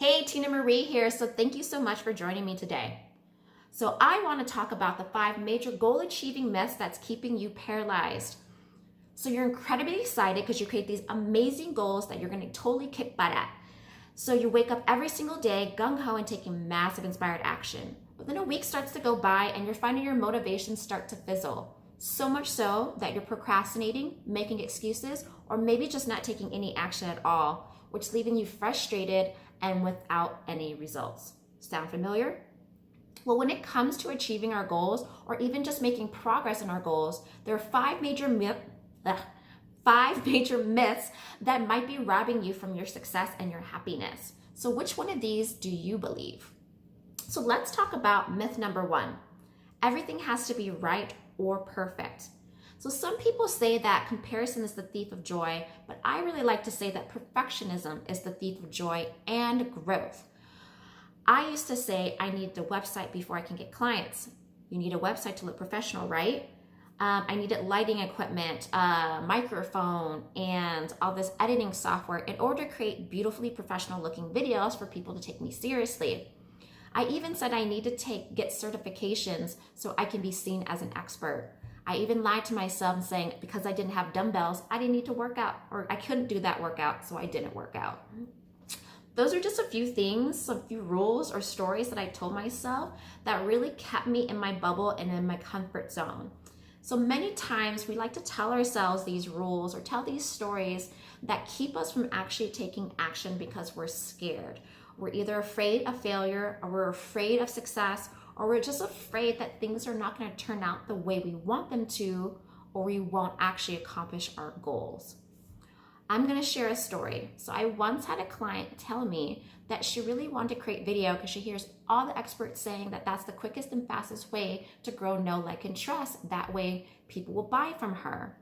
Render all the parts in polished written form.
Hey, Tina Marie here. So thank you so much for joining me today. So I want to talk about the 5 major goal achieving myths that's keeping you paralyzed. So you're incredibly excited because you create these amazing goals that you're going to totally kick butt at. So you wake up every single day gung-ho and taking massive inspired action. But then a week starts to go by and you're finding your motivation start to fizzle. So much so that you're procrastinating, making excuses, or maybe just not taking any action at all, which is leaving you frustrated and without any results. Sound familiar? Well, when it comes to achieving our goals or even just making progress in our goals, there are 5 major myths that might be robbing you from your success and your happiness. So which one of these do you believe? So let's talk about myth number 1. Everything has to be right or perfect. So some people say that comparison is the thief of joy, but I really like to say that perfectionism is the thief of joy and growth. I used to say I need a website before I can get clients. You need a website to look professional, right? I needed lighting equipment, microphone, and all this editing software in order to create beautifully professional looking videos for people to take me seriously. I even said I need to get certifications so I can be seen as an expert. I even lied to myself and saying because I didn't have dumbbells, I didn't need to work out, or I couldn't do that workout, so I didn't work out. Those are just a few things, a few rules or stories that I told myself that really kept me in my bubble and in my comfort zone. So many times we like to tell ourselves these rules or tell these stories that keep us from actually taking action because we're scared. We're either afraid of failure, or we're afraid of success, or we're just afraid that things are not going to turn out the way we want them to, or we won't actually accomplish our goals. I'm going to share a story. So I once had a client tell me that she really wanted to create video because she hears all the experts saying that that's the quickest and fastest way to grow, know, like, and trust. That way people will buy from her.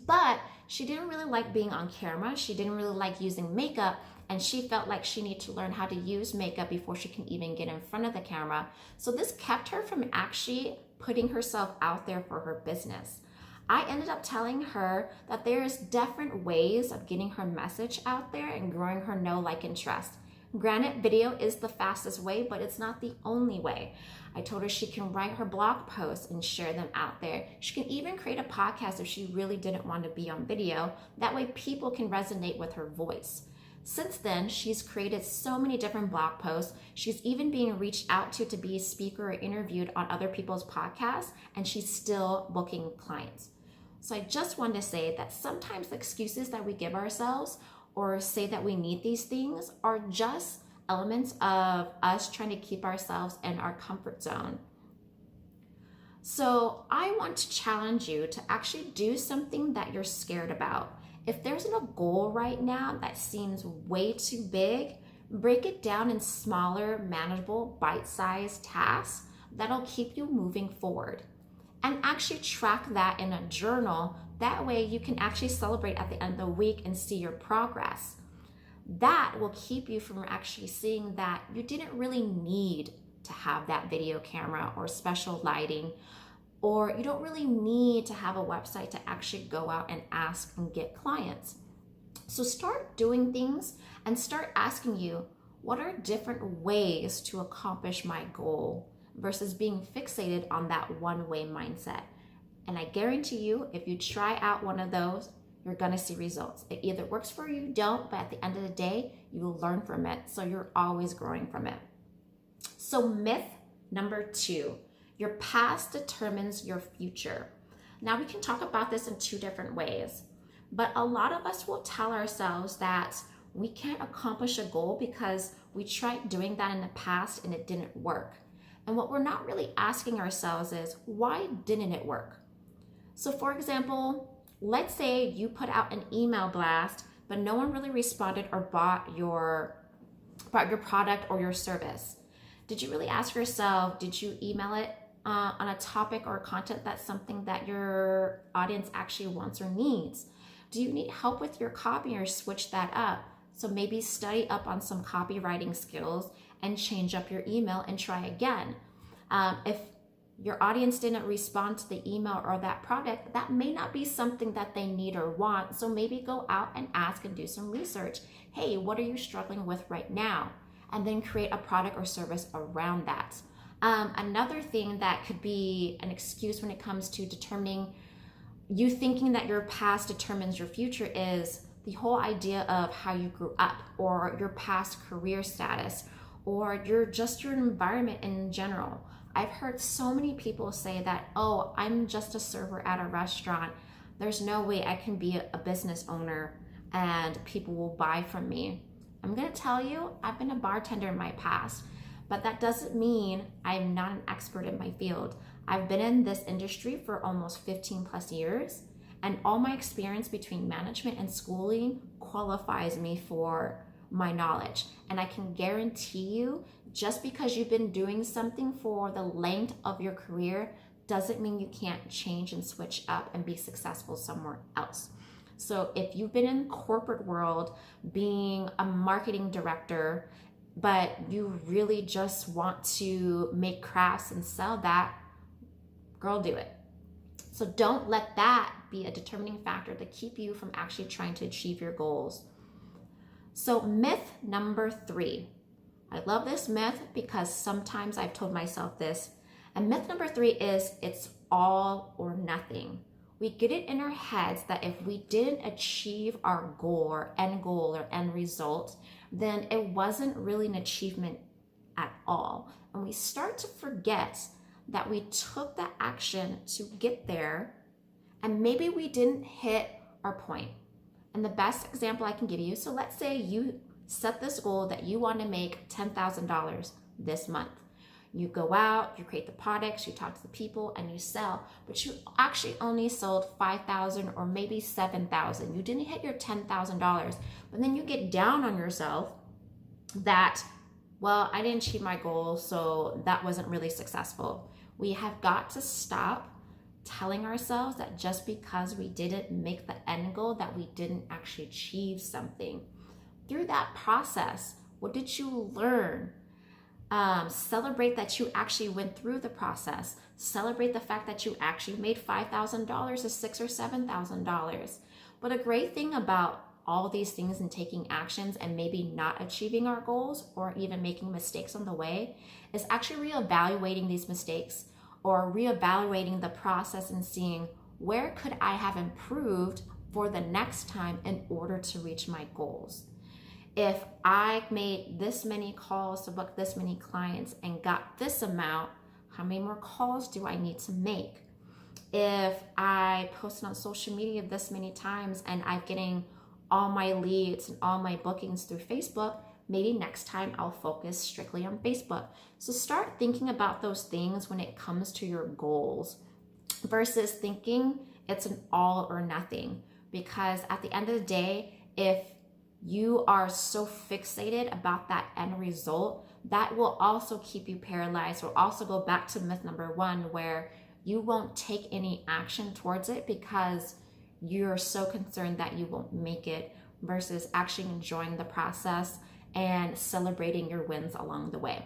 But she didn't really like being on camera. She didn't really like using makeup, and she felt like she needed to learn how to use makeup before she can even get in front of the camera. So this kept her from actually putting herself out there for her business. I ended up telling her that there's different ways of getting her message out there and growing her know, like, and trust. Granted, video is the fastest way, but it's not the only way. I told her she can write her blog posts and share them out there. She can even create a podcast if she really didn't want to be on video. That way people can resonate with her voice. Since then, she's created so many different blog posts. She's even being reached out to be a speaker or interviewed on other people's podcasts, and she's still booking clients. So I just wanted to say that sometimes the excuses that we give ourselves or say that we need these things are just elements of us trying to keep ourselves in our comfort zone. So I want to challenge you to actually do something that you're scared about. If there's a goal right now that seems way too big, break it down in smaller, manageable, bite-sized tasks that'll keep you moving forward. And actually track that in a journal. That way you can actually celebrate at the end of the week and see your progress. That will keep you from actually seeing that you didn't really need to have that video camera or special lighting, or you don't really need to have a website to actually go out and ask and get clients. So start doing things and start asking you, what are different ways to accomplish my goal versus being fixated on that one-way mindset. And I guarantee you, if you try out one of those, you're gonna see results. It either works for you, don't, but at the end of the day, you will learn from it. So you're always growing from it. So myth number 2, your past determines your future. Now we can talk about this in 2 different ways, but a lot of us will tell ourselves that we can't accomplish a goal because we tried doing that in the past and it didn't work. And what we're not really asking ourselves is, why didn't it work? So for example, let's say you put out an email blast, but no one really responded or bought your product or your service. Did you really ask yourself, did you email it on a topic or content that's something that your audience actually wants or needs? Do you need help with your copy or switch that up? So maybe study up on some copywriting skills and change up your email and try again. If your audience didn't respond to the email or that product, that may not be something that they need or want. So maybe go out and ask and do some research. Hey, what are you struggling with right now? and then create a product or service around that. Another thing that could be an excuse when it comes to determining you thinking that your past determines your future is the whole idea of how you grew up or your past career status or your environment in general. I've heard so many people say that, oh, I'm just a server at a restaurant. There's no way I can be a business owner and people will buy from me. I'm gonna tell you, I've been a bartender in my past, but that doesn't mean I'm not an expert in my field. I've been in this industry for almost 15 plus years, and all my experience between management and schooling qualifies me for my knowledge. And I can guarantee you, just because you've been doing something for the length of your career doesn't mean you can't change and switch up and be successful somewhere else. So if you've been in the corporate world being a marketing director, but you really just want to make crafts and sell that, girl, do it. So don't let that be a determining factor to keep you from actually trying to achieve your goals. So myth number 3. I love this myth because sometimes I've told myself this. And myth number 3 is it's all or nothing. We get it in our heads that if we didn't achieve our goal or end result, then it wasn't really an achievement at all. And we start to forget that we took the action to get there and maybe we didn't hit our point. And the best example I can give you, so let's say you set this goal that you want to make $10,000 this month. You go out, you create the products, you talk to the people, and you sell, but you actually only sold 5,000 or maybe 7,000. You didn't hit your $10,000, but then you get down on yourself that, well, I didn't achieve my goal, so that wasn't really successful. We have got to stop telling ourselves that just because we didn't make the end goal that we didn't actually achieve something. Through that process, what did you learn? Celebrate that you actually went through the process. Celebrate the fact that you actually made $5,000 or $6,000 or $7,000. But a great thing about all these things and taking actions and maybe not achieving our goals or even making mistakes on the way is actually reevaluating these mistakes or reevaluating the process and seeing where could I have improved for the next time in order to reach my goals. If I made this many calls to book this many clients and got this amount, how many more calls do I need to make? If I posted on social media this many times and I'm getting all my leads and all my bookings through Facebook, maybe next time I'll focus strictly on Facebook. So start thinking about those things when it comes to your goals versus thinking it's an all or nothing. Because at the end of the day, if you are so fixated about that end result, that will also keep you paralyzed. We'll also go back to myth number 1 where you won't take any action towards it because you're so concerned that you won't make it versus actually enjoying the process and celebrating your wins along the way.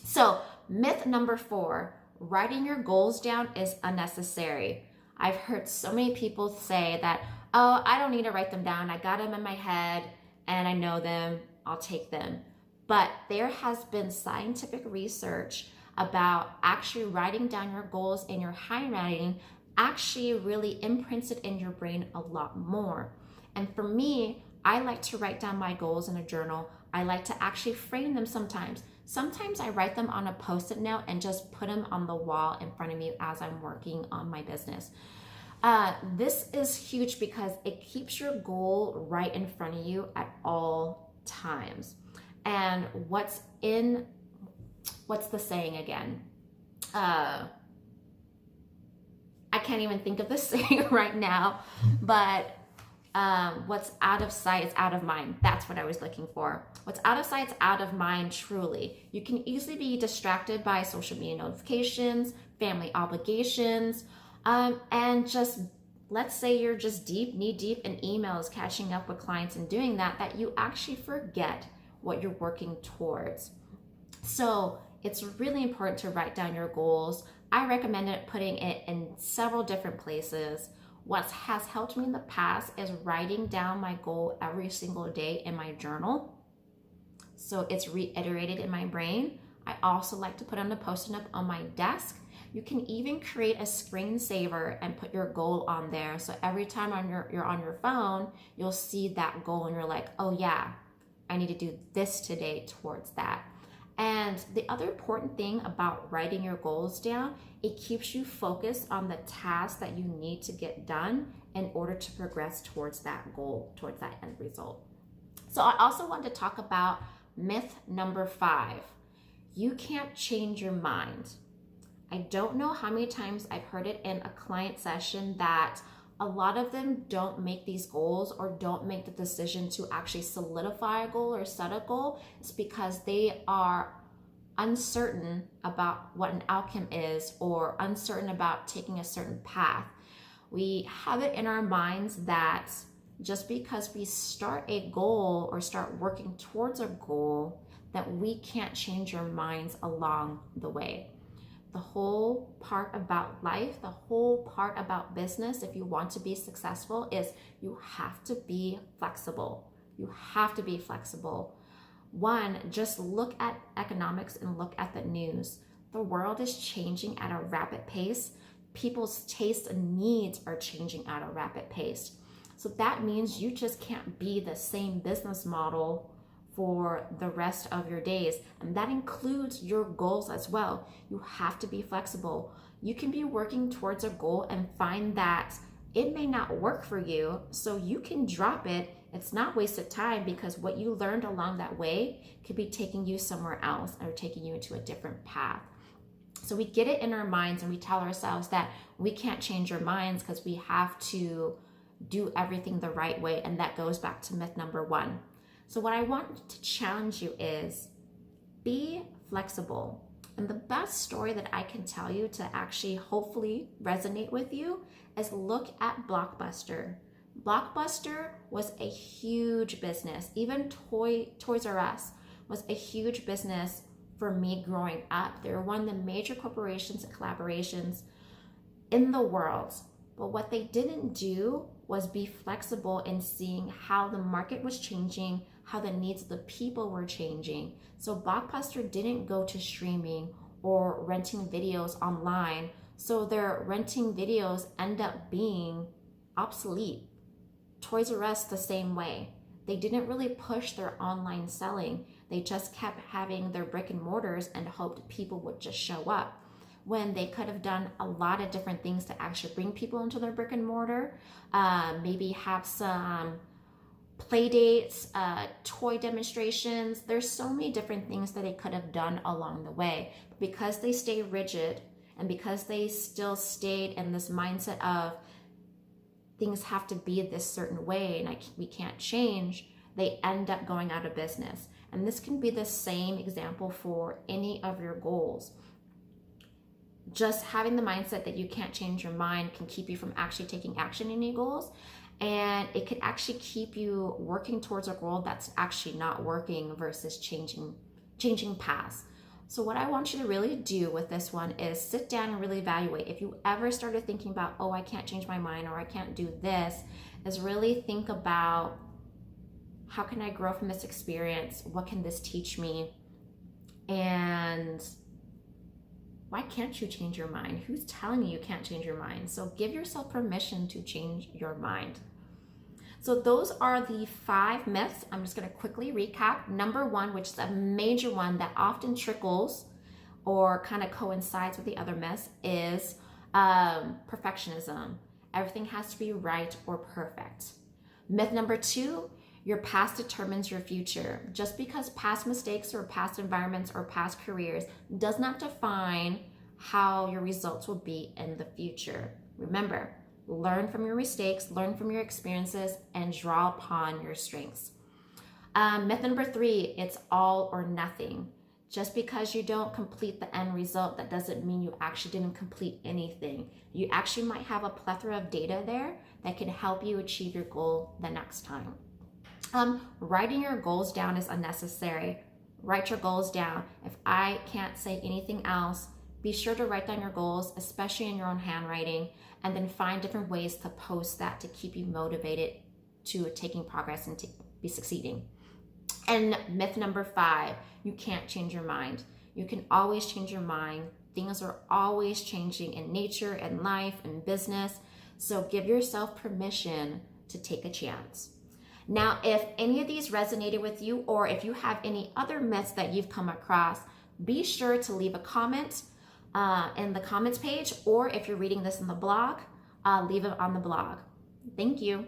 So myth number 4, writing your goals down is unnecessary. I've heard so many people say that, oh, I don't need to write them down. I got them in my head and I know them, I'll take them. But there has been scientific research about actually writing down your goals in your handwriting actually really imprints it in your brain a lot more. And for me, I like to write down my goals in a journal. I like to actually frame them sometimes. Sometimes I write them on a Post-it note and just put them on the wall in front of me as I'm working on my business. This is huge because it keeps your goal right in front of you at all times. And what's the saying again? I can't even think of the saying right now, but what's out of sight is out of mind. That's what I was looking for. What's out of sight is out of mind, truly. You can easily be distracted by social media notifications, family obligations, and just, let's say you're just knee deep in emails, catching up with clients and doing that you actually forget what you're working towards. So it's really important to write down your goals. I recommend putting it in several different places. What has helped me in the past is writing down my goal every single day in my journal. so it's reiterated in my brain. I also like to put on a post-it note on my desk. You can even create a screensaver and put your goal on there. So every time you're on your phone, you'll see that goal and you're like, oh yeah, I need to do this today towards that. And the other important thing about writing your goals down, it keeps you focused on the tasks that you need to get done in order to progress towards that goal, towards that end result. So I also want to talk about myth number 5. You can't change your mind. I don't know how many times I've heard it in a client session that a lot of them don't make these goals or don't make the decision to actually solidify a goal or set a goal. It's because they are uncertain about what an outcome is or uncertain about taking a certain path. We have it in our minds that just because we start a goal or start working towards a goal, that we can't change our minds along the way. The whole part about life, the whole part about business, if you want to be successful, is you have to be flexible. You have to be flexible. One, just look at economics and look at the news. The world is changing at a rapid pace. People's tastes and needs are changing at a rapid pace. So that means you just can't be the same business model for the rest of your days. And that includes your goals as well. You have to be flexible. You can be working towards a goal and find that it may not work for you, so you can drop it. It's not wasted time because what you learned along that way could be taking you somewhere else or taking you into a different path. So we get it in our minds and we tell ourselves that we can't change our minds because we have to do everything the right way. And that goes back to myth number 1. So what I want to challenge you is be flexible. And the best story that I can tell you to actually hopefully resonate with you is look at Blockbuster. Blockbuster was a huge business. Even Toys R Us was a huge business for me growing up. They were one of the major corporations and collaborations in the world. But what they didn't do was be flexible in seeing how the market was changing, how the needs of the people were changing. So Blockbuster didn't go to streaming or renting videos online. So their renting videos end up being obsolete. Toys R Us the same way. They didn't really push their online selling. They just kept having their brick and mortars and hoped people would just show up, when they could have done a lot of different things to actually bring people into their brick and mortar. Maybe have some play dates, toy demonstrations. There's so many different things that they could have done along the way. But because they stay rigid and because they still stayed in this mindset of things have to be this certain way and we can't change, they end up going out of business. And this can be the same example for any of your goals. Just having the mindset that you can't change your mind can keep you from actually taking action in your goals. And it could actually keep you working towards a goal that's actually not working versus changing paths. So what I want you to really do with this one is sit down and really evaluate. If you ever started thinking about, oh, I can't change my mind or I can't do this, is really think about, how can I grow from this experience? What can this teach me? And why can't you change your mind? Who's telling you you can't change your mind? So give yourself permission to change your mind. So those are the 5 myths. I'm just going to quickly recap. Number 1, which is a major one that often trickles or kind of coincides with the other myths, is perfectionism. Everything has to be right or perfect. Myth number 2, your past determines your future. Just because past mistakes or past environments or past careers does not define how your results will be in the future. Remember, learn from your mistakes, learn from your experiences, and draw upon your strengths. Myth number 3, it's all or nothing. Just because you don't complete the end result, that doesn't mean you actually didn't complete anything. You actually might have a plethora of data there that can help you achieve your goal the next time. Writing your goals down is unnecessary. Write your goals down. If I can't say anything else, be sure to write down your goals, especially in your own handwriting, and then find different ways to post that to keep you motivated to taking progress and to be succeeding. And myth number 5, you can't change your mind. You can always change your mind. Things are always changing in nature and life and business. So give yourself permission to take a chance. Now, if any of these resonated with you, or if you have any other myths that you've come across, be sure to leave a comment in the comments page, or if you're reading this in the blog, leave it on the blog. Thank you.